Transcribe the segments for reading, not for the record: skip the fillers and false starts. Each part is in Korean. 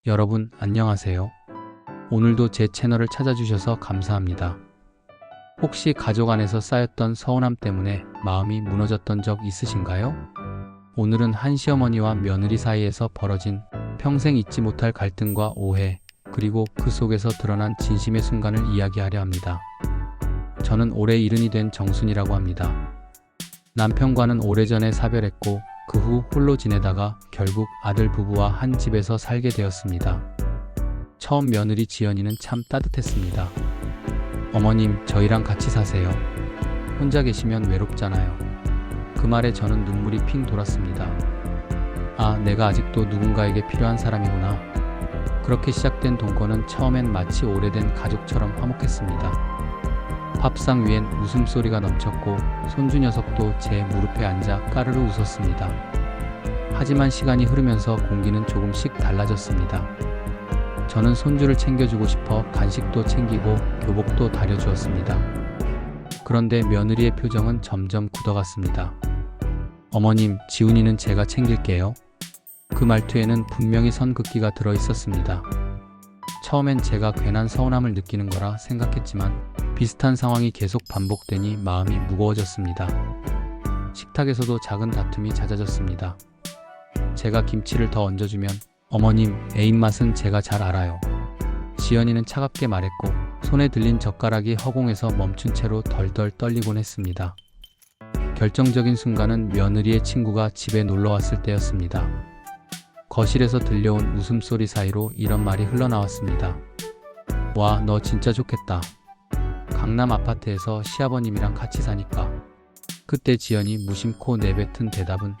여러분 안녕하세요. 오늘도 제 채널을 찾아주셔서 감사합니다. 혹시 가족 안에서 쌓였던 서운함 때문에 마음이 무너졌던 적 있으신가요? 오늘은 한 시어머니와 며느리 사이에서 벌어진 평생 잊지 못할 갈등과 오해, 그리고 그 속에서 드러난 진심의 순간을 이야기하려 합니다. 저는 올해 70이 된 정순이라고 합니다. 남편과는 오래전에 사별했고 그 후 홀로 지내다가 결국 아들 부부와 한 집에서 살게 되었습니다. 처음 며느리 지연이는 참 따뜻했습니다. 어머님, 저희랑 같이 사세요. 혼자 계시면 외롭잖아요. 그 말에 저는 눈물이 핑 돌았습니다. 아, 내가 아직도 누군가에게 필요한 사람이구나. 그렇게 시작된 동거는 처음엔 마치 오래된 가족처럼 화목했습니다. 밥상 위엔 웃음소리가 넘쳤고 손주 녀석도 제 무릎에 앉아 까르르 웃었습니다. 하지만 시간이 흐르면서 공기는 조금씩 달라졌습니다. 저는 손주를 챙겨주고 싶어 간식도 챙기고 교복도 다려주었습니다. 그런데 며느리의 표정은 점점 굳어갔습니다. 어머님, 지훈이는 제가 챙길게요. 그 말투에는 분명히 선긋기가 들어있었습니다. 처음엔 제가 괜한 서운함을 느끼는 거라 생각했지만 비슷한 상황이 계속 반복되니 마음이 무거워졌습니다. 식탁에서도 작은 다툼이 잦아졌습니다. 제가 김치를 더 얹어주면 어머님, 애인 맛은 제가 잘 알아요. 지연이는 차갑게 말했고 손에 들린 젓가락이 허공에서 멈춘 채로 덜덜 떨리곤 했습니다. 결정적인 순간은 며느리의 친구가 집에 놀러 왔을 때였습니다. 거실에서 들려온 웃음소리 사이로 이런 말이 흘러나왔습니다. 와, 너 진짜 좋겠다. 강남 아파트에서 시아버님이랑 같이 사니까. 그때 지연이 무심코 내뱉은 대답은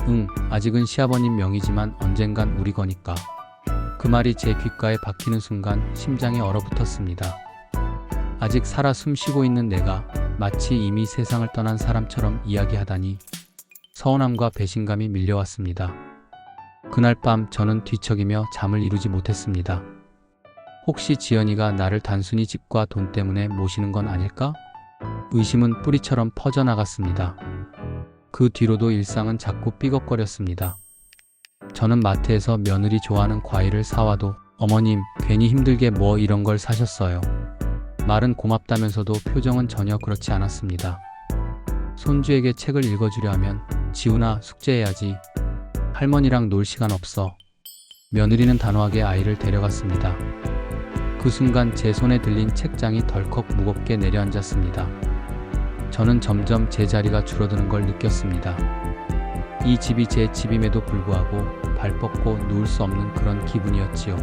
응, 아직은 시아버님 명의지만 언젠간 우리 거니까. 그 말이 제 귓가에 박히는 순간 심장이 얼어붙었습니다. 아직 살아 숨쉬고 있는 내가 마치 이미 세상을 떠난 사람처럼 이야기하다니 서운함과 배신감이 밀려왔습니다. 그날 밤 저는 뒤척이며 잠을 이루지 못했습니다. 혹시 지연이가 나를 단순히 집과 돈 때문에 모시는 건 아닐까? 의심은 뿌리처럼 퍼져나갔습니다. 그 뒤로도 일상은 자꾸 삐걱거렸습니다. 저는 마트에서 며느리 좋아하는 과일을 사와도 어머님, 괜히 힘들게 뭐 이런 걸 사셨어요. 말은 고맙다면서도 표정은 전혀 그렇지 않았습니다. 손주에게 책을 읽어주려 하면 지훈아, 숙제해야지. 할머니랑 놀 시간 없어. 며느리는 단호하게 아이를 데려갔습니다. 그 순간 제 손에 들린 책장이 덜컥 무겁게 내려앉았습니다. 저는 점점 제 자리가 줄어드는 걸 느꼈습니다. 이 집이 제 집임에도 불구하고 발 뻗고 누울 수 없는 그런 기분이었지요.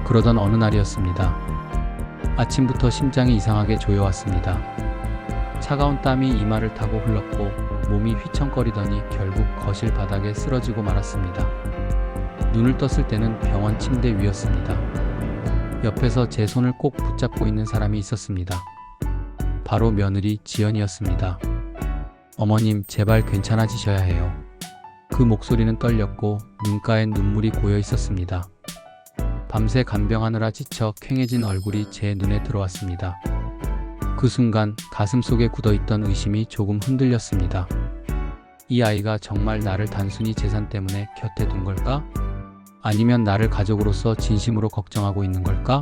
그러던 어느 날이었습니다. 아침부터 심장이 이상하게 조여왔습니다. 차가운 땀이 이마를 타고 흘렀고 몸이 휘청거리더니 결국 거실 바닥에 쓰러지고 말았습니다. 눈을 떴을 때는 병원 침대 위였습니다. 옆에서 제 손을 꼭 붙잡고 있는 사람이 있었습니다. 바로 며느리 지연이었습니다. 어머님, 제발 괜찮아지셔야 해요. 그 목소리는 떨렸고 눈가엔 눈물이 고여 있었습니다. 밤새 간병하느라 지쳐 퀭해진 얼굴이 제 눈에 들어왔습니다. 그 순간 가슴속에 굳어있던 의심이 조금 흔들렸습니다. 이 아이가 정말 나를 단순히 재산 때문에 곁에 둔 걸까? 아니면 나를 가족으로서 진심으로 걱정하고 있는 걸까?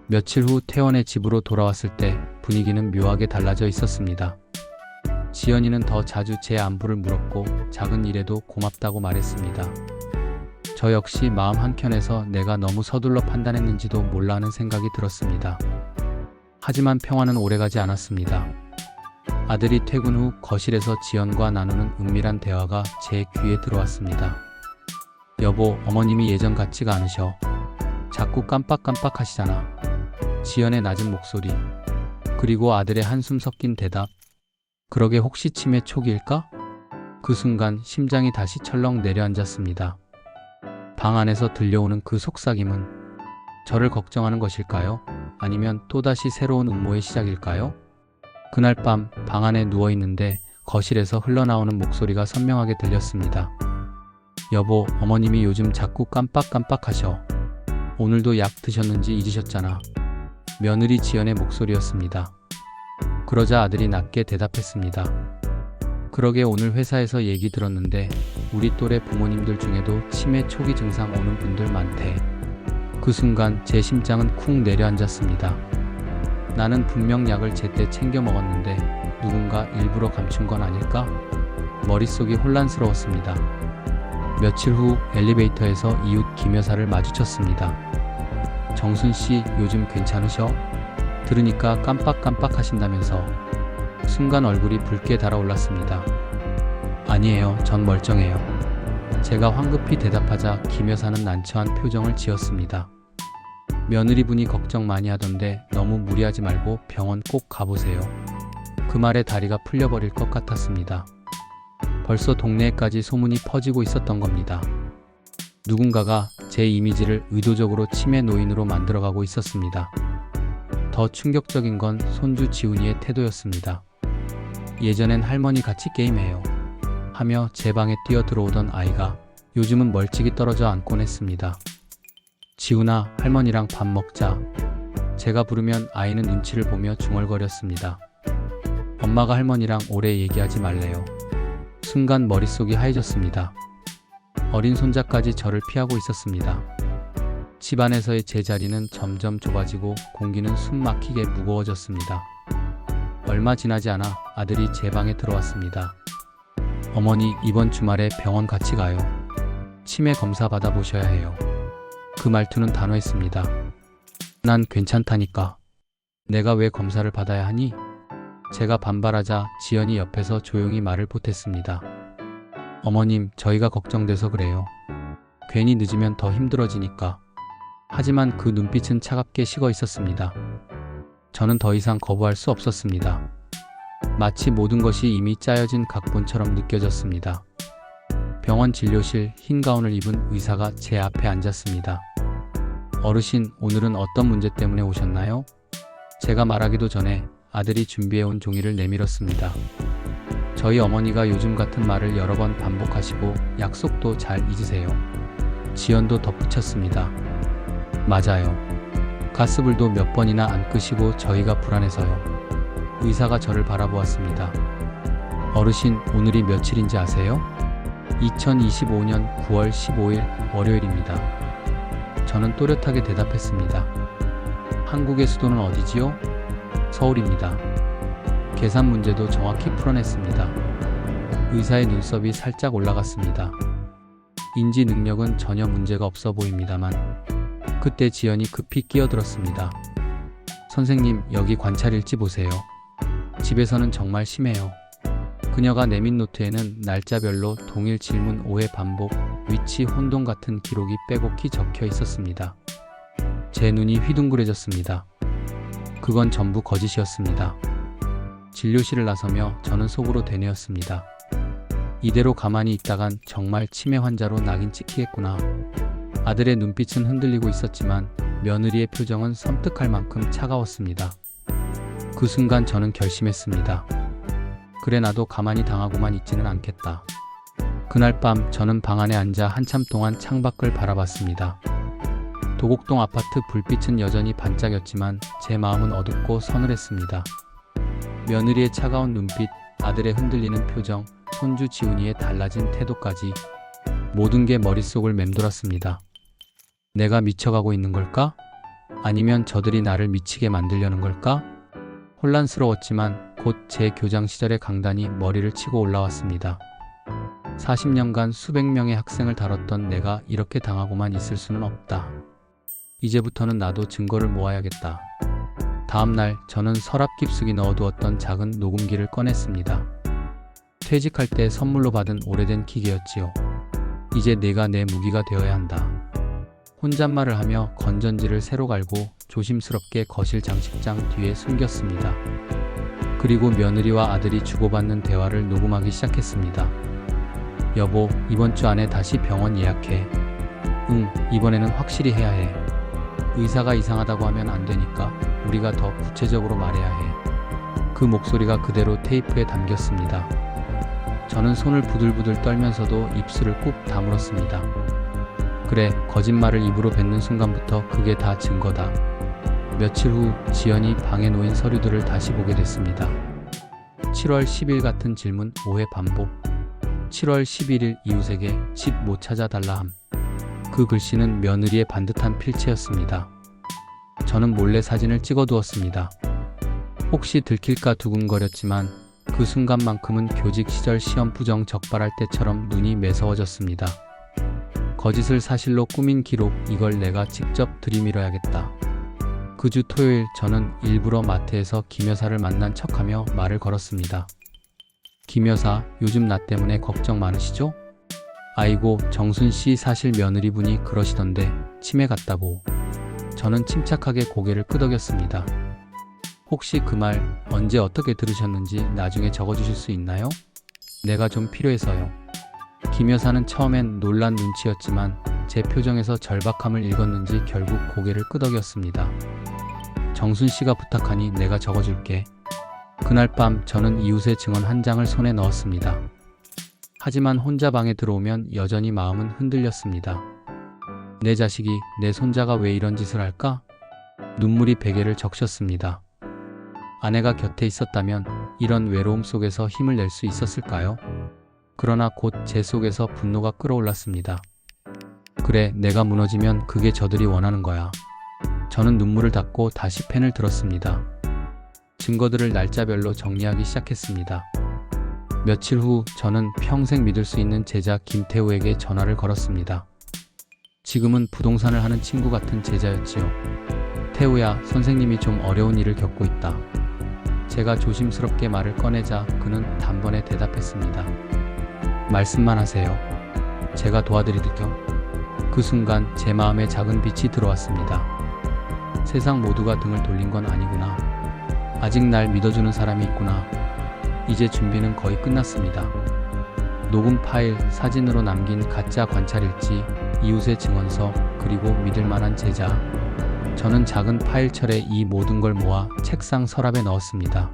며칠 후 태원의 집으로 돌아왔을 때 분위기는 묘하게 달라져 있었습니다. 지연이는 더 자주 제 안부를 물었고 작은 일에도 고맙다고 말했습니다. 저 역시 마음 한켠에서 내가 너무 서둘러 판단했는지도 몰라 하는 생각이 들었습니다. 하지만 평화는 오래가지 않았습니다. 아들이 퇴근 후 거실에서 지연과 나누는 은밀한 대화가 제 귀에 들어왔습니다. 여보, 어머님이 예전 같지가 않으셔. 자꾸 깜빡깜빡 하시잖아. 지연의 낮은 목소리, 그리고 아들의 한숨 섞인 대답. 그러게 혹시 치매 초기일까? 그 순간 심장이 다시 철렁 내려앉았습니다. 방 안에서 들려오는 그 속삭임은 저를 걱정하는 것일까요? 아니면 또다시 새로운 음모의 시작일까요? 그날 밤 방 안에 누워있는데 거실에서 흘러나오는 목소리가 선명하게 들렸습니다. 여보, 어머님이 요즘 자꾸 깜빡깜빡 하셔. 오늘도 약 드셨는지 잊으셨잖아. 며느리 지연의 목소리였습니다. 그러자 아들이 낮게 대답했습니다. 그러게 오늘 회사에서 얘기 들었는데 우리 또래 부모님들 중에도 치매 초기 증상 오는 분들 많대. 그 순간 제 심장은 쿵 내려앉았습니다. 나는 분명 약을 제때 챙겨 먹었는데 누군가 일부러 감춘 건 아닐까? 머릿속이 혼란스러웠습니다. 며칠 후 엘리베이터에서 이웃 김 여사를 마주쳤습니다. 정순 씨 요즘 괜찮으셔? 들으니까 깜빡깜빡 하신다면서. 순간 얼굴이 붉게 달아올랐습니다. 아니에요, 전 멀쩡해요. 제가 황급히 대답하자 김 여사는 난처한 표정을 지었습니다. 며느리분이 걱정 많이 하던데 너무 무리하지 말고 병원 꼭 가보세요. 그 말에 다리가 풀려버릴 것 같았습니다. 벌써 동네에까지 소문이 퍼지고 있었던 겁니다. 누군가가 제 이미지를 의도적으로 치매 노인으로 만들어가고 있었습니다. 더 충격적인 건 손주 지훈이의 태도였습니다. 예전엔 할머니 같이 게임해요 하며 제 방에 뛰어 들어오던 아이가 요즘은 멀찍이 떨어져 앉곤 했습니다. 지훈아, 할머니랑 밥 먹자. 제가 부르면 아이는 눈치를 보며 중얼거렸습니다. 엄마가 할머니랑 오래 얘기하지 말래요. 순간 머릿속이 하얘졌습니다. 어린 손자까지 저를 피하고 있었습니다. 집안에서의 제 자리는 점점 좁아지고 공기는 숨 막히게 무거워졌습니다. 얼마 지나지 않아 아들이 제 방에 들어왔습니다. 어머니, 이번 주말에 병원 같이 가요. 치매 검사 받아보셔야 해요. 그 말투는 단호했습니다. 난 괜찮다니까. 내가 왜 검사를 받아야 하니? 제가 반발하자 지연이 옆에서 조용히 말을 보탰습니다. 어머님, 저희가 걱정돼서 그래요. 괜히 늦으면 더 힘들어지니까. 하지만 그 눈빛은 차갑게 식어 있었습니다. 저는 더 이상 거부할 수 없었습니다. 마치 모든 것이 이미 짜여진 각본처럼 느껴졌습니다. 병원 진료실, 흰 가운을 입은 의사가 제 앞에 앉았습니다. 어르신, 오늘은 어떤 문제 때문에 오셨나요? 제가 말하기도 전에 아들이 준비해온 종이를 내밀었습니다. 저희 어머니가 요즘 같은 말을 여러 번 반복하시고 약속도 잘 잊으세요. 지연도 덧붙였습니다. 맞아요. 가스불도 몇 번이나 안 끄시고 저희가 불안해서요. 의사가 저를 바라보았습니다. 어르신, 오늘이 며칠인지 아세요? 2025년 9월 15일 월요일입니다. 저는 또렷하게 대답했습니다. 한국의 수도는 어디지요? 서울입니다. 계산 문제도 정확히 풀어냈습니다. 의사의 눈썹이 살짝 올라갔습니다. 인지 능력은 전혀 문제가 없어 보입니다만 그때 지연이 급히 끼어들었습니다. 선생님, 여기 관찰일지 보세요. 집에서는 정말 심해요. 그녀가 내민 노트에는 날짜별로 동일 질문 5회 반복, 위치 혼동 같은 기록이 빼곡히 적혀 있었습니다. 제 눈이 휘둥그레졌습니다. 그건 전부 거짓이었습니다. 진료실을 나서며 저는 속으로 되뇌었습니다. 이대로 가만히 있다간 정말 치매 환자로 낙인 찍히겠구나. 아들의 눈빛은 흔들리고 있었지만 며느리의 표정은 섬뜩할 만큼 차가웠습니다. 그 순간 저는 결심했습니다. 그래, 나도 가만히 당하고만 있지는 않겠다. 그날 밤 저는 방 안에 앉아 한참 동안 창밖을 바라봤습니다. 도곡동 아파트 불빛은 여전히 반짝였지만 제 마음은 어둡고 서늘했습니다. 며느리의 차가운 눈빛, 아들의 흔들리는 표정, 손주 지훈이의 달라진 태도까지 모든 게 머릿속을 맴돌았습니다. 내가 미쳐가고 있는 걸까? 아니면 저들이 나를 미치게 만들려는 걸까? 혼란스러웠지만 곧 제 교장 시절의 강단이 머리를 치고 올라왔습니다. 40년간 수백 명의 학생을 다뤘던 내가 이렇게 당하고만 있을 수는 없다. 이제부터는 나도 증거를 모아야겠다. 다음날 저는 서랍 깊숙이 넣어두었던 작은 녹음기를 꺼냈습니다. 퇴직할 때 선물로 받은 오래된 기계였지요. 이제 내가 내 무기가 되어야 한다. 혼잣말을 하며 건전지를 새로 갈고 조심스럽게 거실 장식장 뒤에 숨겼습니다. 그리고 며느리와 아들이 주고받는 대화를 녹음하기 시작했습니다. 여보, 이번 주 안에 다시 병원 예약해. 응, 이번에는 확실히 해야 해. 의사가 이상하다고 하면 안 되니까 우리가 더 구체적으로 말해야 해. 그 목소리가 그대로 테이프에 담겼습니다. 저는 손을 부들부들 떨면서도 입술을 꾹 다물었습니다. 그래, 거짓말을 입으로 뱉는 순간부터 그게 다 증거다. 며칠 후 지연이 방에 놓인 서류들을 다시 보게 됐습니다. 7월 10일 같은 질문 5회 반복. 7월 11일 이웃에게 집 못 찾아달라 함. 그 글씨는 며느리의 반듯한 필체였습니다. 저는 몰래 사진을 찍어두었습니다. 혹시 들킬까 두근거렸지만 그 순간만큼은 교직 시절 시험 부정 적발할 때처럼 눈이 매서워졌습니다. 거짓을 사실로 꾸민 기록, 이걸 내가 직접 들이밀어야겠다. 그 주 토요일 저는 일부러 마트에서 김 여사를 만난 척하며 말을 걸었습니다. 김 여사, 요즘 나 때문에 걱정 많으시죠? 아이고, 정순 씨 사실 며느리분이 그러시던데 치매 같다고. 저는 침착하게 고개를 끄덕였습니다. 혹시 그 말 언제 어떻게 들으셨는지 나중에 적어주실 수 있나요? 내가 좀 필요해서요. 김 여사는 처음엔 놀란 눈치였지만 제 표정에서 절박함을 읽었는지 결국 고개를 끄덕였습니다. 정순 씨가 부탁하니 내가 적어줄게. 그날 밤 저는 이웃의 증언 한 장을 손에 넣었습니다. 하지만 혼자 방에 들어오면 여전히 마음은 흔들렸습니다. 내 자식이, 내 손자가 왜 이런 짓을 할까? 눈물이 베개를 적셨습니다. 아내가 곁에 있었다면 이런 외로움 속에서 힘을 낼 수 있었을까요? 그러나 곧 제 속에서 분노가 끓어올랐습니다. 그래, 내가 무너지면 그게 저들이 원하는 거야. 저는 눈물을 닦고 다시 펜을 들었습니다. 증거들을 날짜별로 정리하기 시작했습니다. 며칠 후 저는 평생 믿을 수 있는 제자 김태우에게 전화를 걸었습니다. 지금은 부동산을 하는 친구 같은 제자였지요. 태우야, 선생님이 좀 어려운 일을 겪고 있다. 제가 조심스럽게 말을 꺼내자 그는 단번에 대답했습니다. 말씀만 하세요. 제가 도와드릴게요. 그 순간 제 마음에 작은 빛이 들어왔습니다. 세상 모두가 등을 돌린 건 아니구나. 아직 날 믿어주는 사람이 있구나. 이제 준비는 거의 끝났습니다. 녹음 파일, 사진으로 남긴 가짜 관찰일지, 이웃의 증언서, 그리고 믿을 만한 제자. 저는 작은 파일철에 이 모든 걸 모아 책상 서랍에 넣었습니다.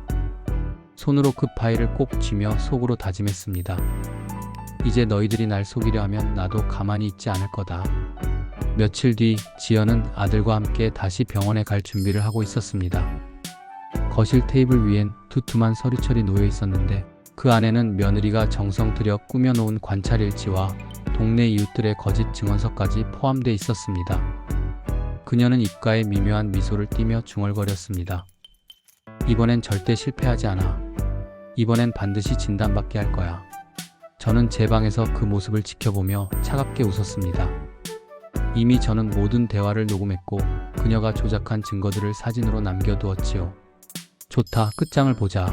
손으로 그 파일을 꼭 쥐며 속으로 다짐했습니다. 이제 너희들이 날 속이려 하면 나도 가만히 있지 않을 거다. 며칠 뒤 지연은 아들과 함께 다시 병원에 갈 준비를 하고 있었습니다. 거실 테이블 위엔 두툼한 서류철이 놓여 있었는데 그 안에는 며느리가 정성 들여 꾸며놓은 관찰일지와 동네 이웃들의 거짓 증언서까지 포함되어 있었습니다. 그녀는 입가에 미묘한 미소를 띠며 중얼거렸습니다. 이번엔 절대 실패하지 않아. 이번엔 반드시 진단받게 할 거야. 저는 제 방에서 그 모습을 지켜보며 차갑게 웃었습니다. 이미 저는 모든 대화를 녹음했고 그녀가 조작한 증거들을 사진으로 남겨두었지요. 좋다, 끝장을 보자.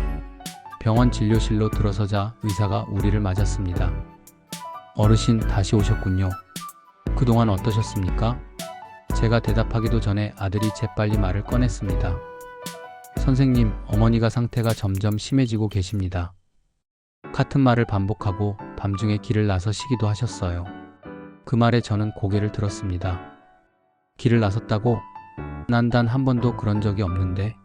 병원 진료실로 들어서자 의사가 우리를 맞았습니다. 어르신, 다시 오셨군요. 그동안 어떠셨습니까? 제가 대답하기도 전에 아들이 재빨리 말을 꺼냈습니다. 선생님, 어머니가 상태가 점점 심해지고 계십니다. 같은 말을 반복하고 밤중에 길을 나서시기도 하셨어요. 그 말에 저는 고개를 들었습니다. 길을 나섰다고? 난 단 한 번도 그런 적이 없는데.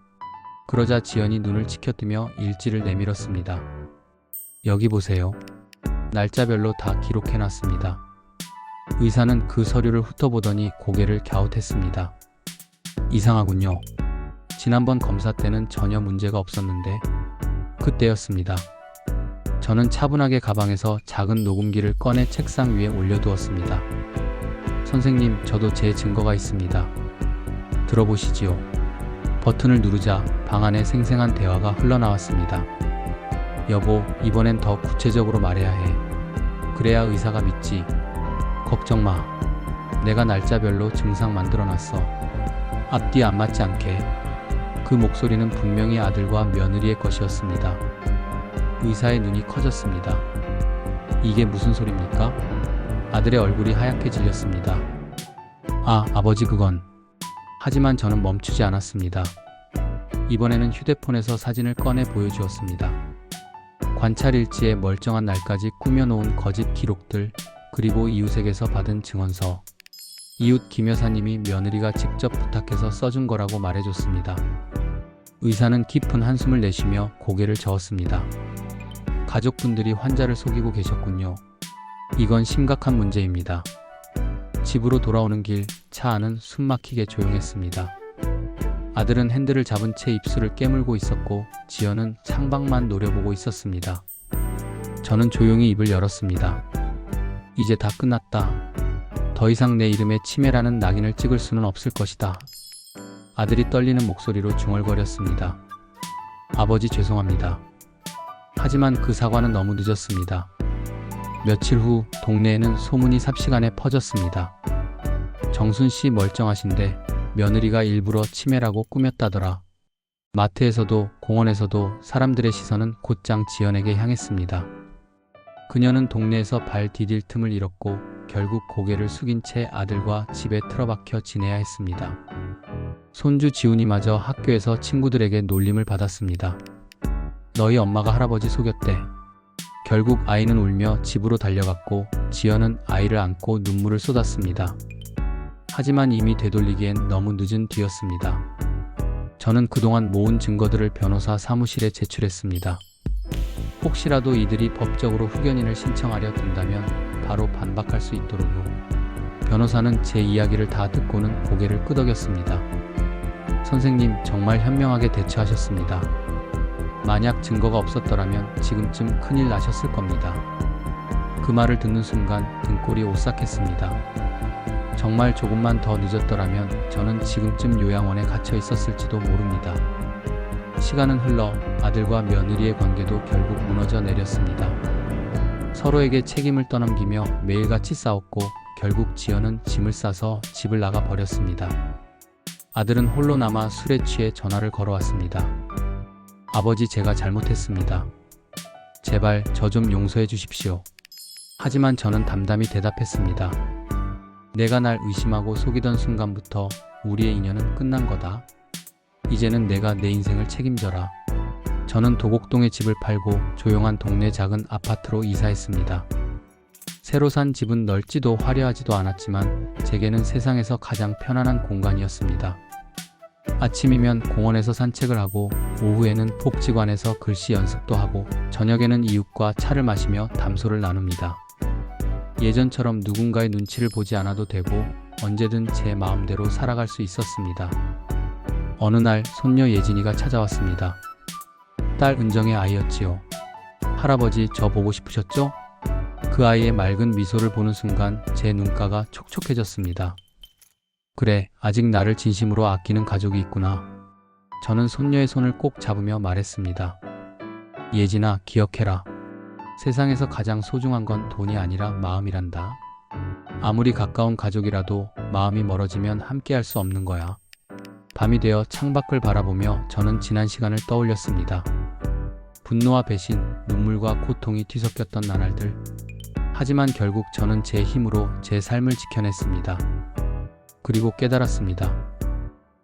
그러자 지연이 눈을 치켜뜨며 일지를 내밀었습니다. 여기 보세요. 날짜별로 다 기록해놨습니다. 의사는 그 서류를 훑어보더니 고개를 갸웃했습니다. 이상하군요. 지난번 검사 때는 전혀 문제가 없었는데. 그때였습니다. 저는 차분하게 가방에서 작은 녹음기를 꺼내 책상 위에 올려두었습니다. 선생님, 저도 제 증거가 있습니다. 들어보시지요. 버튼을 누르자 방 안에 생생한 대화가 흘러나왔습니다. 여보, 이번엔 더 구체적으로 말해야 해. 그래야 의사가 믿지. 걱정 마. 내가 날짜별로 증상 만들어놨어. 앞뒤 안 맞지 않게. 그 목소리는 분명히 아들과 며느리의 것이었습니다. 의사의 눈이 커졌습니다. 이게 무슨 소리입니까? 아들의 얼굴이 하얗게 질렸습니다. 아, 아버지 그건. 하지만 저는 멈추지 않았습니다. 이번에는 휴대폰에서 사진을 꺼내 보여주었습니다. 관찰일지에 멀쩡한 날까지 꾸며놓은 거짓 기록들, 그리고 이웃에게서 받은 증언서. 이웃 김 여사님이 며느리가 직접 부탁해서 써준 거라고 말해줬습니다. 의사는 깊은 한숨을 내쉬며 고개를 저었습니다. 가족분들이 환자를 속이고 계셨군요. 이건 심각한 문제입니다. 집으로 돌아오는 길, 차 안은 숨막히게 조용했습니다. 아들은 핸들을 잡은 채 입술을 깨물고 있었고 지연은 창밖만 노려보고 있었습니다. 저는 조용히 입을 열었습니다. 이제 다 끝났다. 더 더 이상 내 이름에 치매라는 낙인을 찍을 수는 없을 것이다. 아들이 떨리는 목소리로 중얼거렸습니다. 아버지 죄송합니다. 하지만 그 사과는 너무 늦었습니다. 며칠 후 동네에는 소문이 삽시간에 퍼졌습니다. 정순 씨 멀쩡하신데 며느리가 일부러 치매라고 꾸몄다더라. 마트에서도 공원에서도 사람들의 시선은 곧장 지연에게 향했습니다. 그녀는 동네에서 발 디딜 틈을 잃었고 결국 고개를 숙인 채 아들과 집에 틀어박혀 지내야 했습니다. 손주 지훈이마저 학교에서 친구들에게 놀림을 받았습니다. 너희 엄마가 할아버지 속였대. 결국 아이는 울며 집으로 달려갔고 지연은 아이를 안고 눈물을 쏟았습니다. 하지만 이미 되돌리기엔 너무 늦은 뒤였습니다. 저는 그동안 모은 증거들을 변호사 사무실에 제출했습니다. 혹시라도 이들이 법적으로 후견인을 신청하려 든다면 바로 반박할 수 있도록요. 변호사는 제 이야기를 다 듣고는 고개를 끄덕였습니다. 선생님 정말 현명하게 대처하셨습니다. 만약 증거가 없었더라면 지금쯤 큰일 나셨을 겁니다. 그 말을 듣는 순간 등골이 오싹했습니다. 정말 조금만 더 늦었더라면 저는 지금쯤 요양원에 갇혀 있었을지도 모릅니다. 시간은 흘러 아들과 며느리의 관계도 결국 무너져 내렸습니다. 서로에게 책임을 떠넘기며 매일같이 싸웠고 결국 지연은 짐을 싸서 집을 나가 버렸습니다. 아들은 홀로 남아 술에 취해 전화를 걸어왔습니다. 아버지 제가 잘못했습니다. 제발 저 좀 용서해 주십시오. 하지만 저는 담담히 대답했습니다. 내가 날 의심하고 속이던 순간부터 우리의 인연은 끝난 거다. 이제는 내가 내 인생을 책임져라. 저는 도곡동의 집을 팔고 조용한 동네 작은 아파트로 이사했습니다. 새로 산 집은 넓지도 화려하지도 않았지만 제게는 세상에서 가장 편안한 공간이었습니다. 아침이면 공원에서 산책을 하고 오후에는 복지관에서 글씨 연습도 하고 저녁에는 이웃과 차를 마시며 담소를 나눕니다. 예전처럼 누군가의 눈치를 보지 않아도 되고 언제든 제 마음대로 살아갈 수 있었습니다. 어느 날 손녀 예진이가 찾아왔습니다. 딸 은정의 아이였지요. 할아버지 저 보고 싶으셨죠? 그 아이의 맑은 미소를 보는 순간 제 눈가가 촉촉해졌습니다. 그래, 아직 나를 진심으로 아끼는 가족이 있구나. 저는 손녀의 손을 꼭 잡으며 말했습니다. 예진아, 기억해라. 세상에서 가장 소중한 건 돈이 아니라 마음이란다. 아무리 가까운 가족이라도 마음이 멀어지면 함께할 수 없는 거야. 밤이 되어 창밖을 바라보며 저는 지난 시간을 떠올렸습니다. 분노와 배신, 눈물과 고통이 뒤섞였던 나날들. 하지만 결국 저는 제 힘으로 제 삶을 지켜냈습니다. 그리고 깨달았습니다.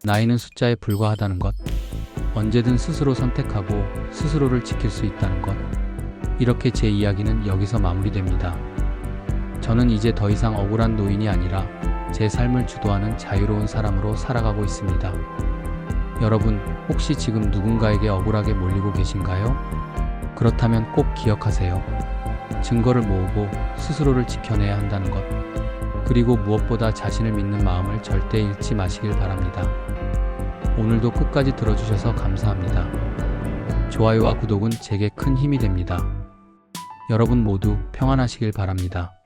나이는 숫자에 불과하다는 것. 언제든 스스로 선택하고 스스로를 지킬 수 있다는 것. 이렇게 제 이야기는 여기서 마무리됩니다. 저는 이제 더 이상 억울한 노인이 아니라 제 삶을 주도하는 자유로운 사람으로 살아가고 있습니다. 여러분, 혹시 지금 누군가에게 억울하게 몰리고 계신가요? 그렇다면 꼭 기억하세요. 증거를 모으고 스스로를 지켜내야 한다는 것. 그리고 무엇보다 자신을 믿는 마음을 절대 잃지 마시길 바랍니다. 오늘도 끝까지 들어주셔서 감사합니다. 좋아요와 구독은 제게 큰 힘이 됩니다. 여러분 모두 평안하시길 바랍니다.